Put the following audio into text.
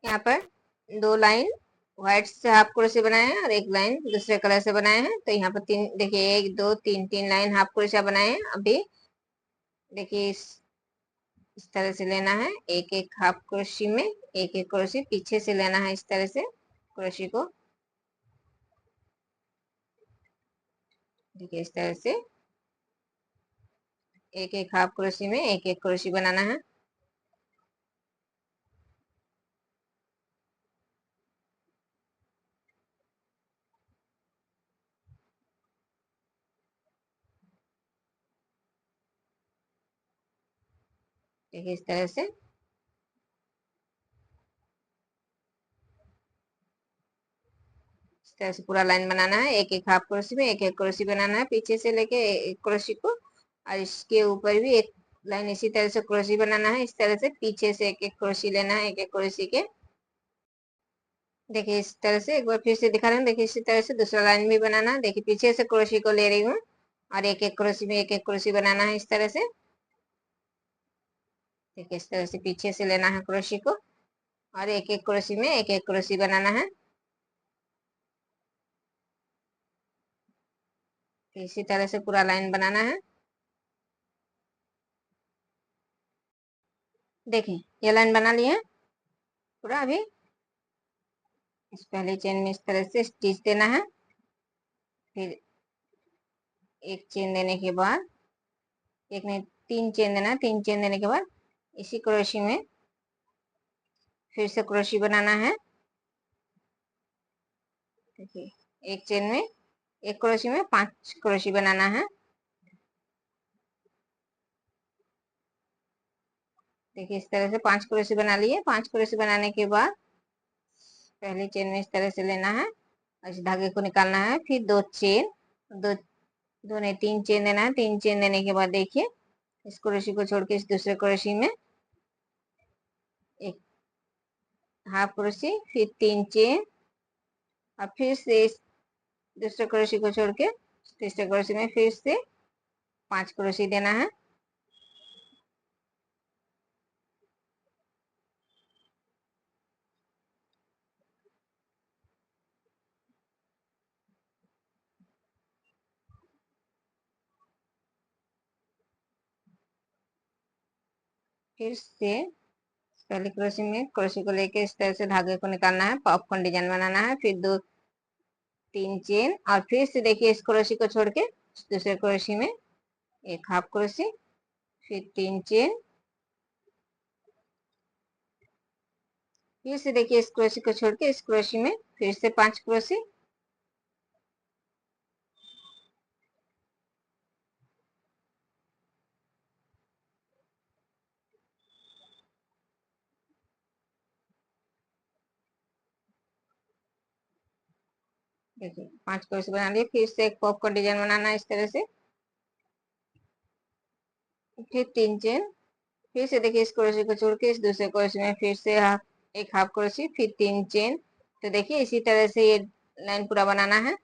यहाँ पर 2 line white से हाफ क्रोशे बनाए हैं और 1 लाइन दूसरे कलर से बनाए हैं। तो यहाँ पर 3, देखिए 1 2 3 3 लाइन हाफ क्रोशा बनाए हैं। अभी देखिए इस तरह से लेना है, एक एक हाफ क्रोशी में एक एक क्रोशी पीछे से लेना है, इस तरह से क्रोशी को। देखिए इस तरह से एक एक हाफ क्रोशी में एक एक क्रोशी बनाना है। देखिए इस तरह से पूरा लाइन बनाना है, एक एक हाफ क्रोशी में एक एक क्रोशी बनाना है पीछे से लेके एक क्रोशी को, और इसके ऊपर भी एक लाइन इसी तरह से क्रोशी बनाना है। इस तरह से पीछे से एक एक क्रोशी लेना है, एक एक क्रोशी के। देखिए इस तरह से एक बार फिर से दिखा रहे हैं। देखिए इसी तरह से दूसरा लाइन भी बनाना है। देखिए पीछे से क्रोशी को ले रही हूँ और एक एक क्रोशी में एक एक क्रोशी बनाना है, इस तरह से। देखिए इस तरह से पीछे से लेना है क्रोशी को और एक एक क्रोशी में एक एक क्रोशी बनाना है। इसी तरह से पूरा लाइन बनाना है। देखिए ये लाइन बना ली है पूरा। अभी इस पहले चेन में इस तरह से स्टिच देना है। फिर एक चेन देने के बाद, एक नहीं 3 चेन देना है। 3 चेन देने के बाद इसी क्रोशी में फिर से क्रोशी बनाना है। देखिए एक चेन में एक क्रोशी में 5 क्रोशी बनाना है। देखिए इस तरह से 5 क्रोशी बना लिए। 5 क्रोशी बनाने के बाद पहले चेन में इस तरह से लेना है और इस धागे को निकालना है। फिर 2 चेन, दो दो नहीं 3 चेन देना है। 3 चेन देने के बाद देखिए इस क्रोशी को छोड़ के इस दूसरे क्रोशी में एक हाफ क्रोशी, फिर 3 चेन, और फिर से इस दूसरे क्रोशी को छोड़ के तीसरे क्रोशी में फिर से 5 क्रोशी देना है। फिर से पहले क्रोशी में क्रोशी को लेके इस तरह से धागे को निकालना है, पॉपकॉर्न डिजाइन बनाना है। फिर 2 3 चेन, और फिर से देखिए इस क्रोशी को छोड़ के दूसरे क्रोशी में एक हाफ क्रोशी, फिर 3 चेन, फिर से देखिए इस क्रोशी को छोड़ के इस क्रोशी में फिर से 5 क्रोशी। देखिए 5 क्रोशी बना लिए। फिर से एक पॉपकॉर्न डिजाइन बनाना है इस तरह से। फिर 3 चेन, फिर से देखिए इस क्रोशी को छोड़ के इस दूसरे क्रोशी में फिर से एक हाफ क्रोशी, फिर 3 चेन। तो देखिए इसी तरह से ये लाइन पूरा बनाना है।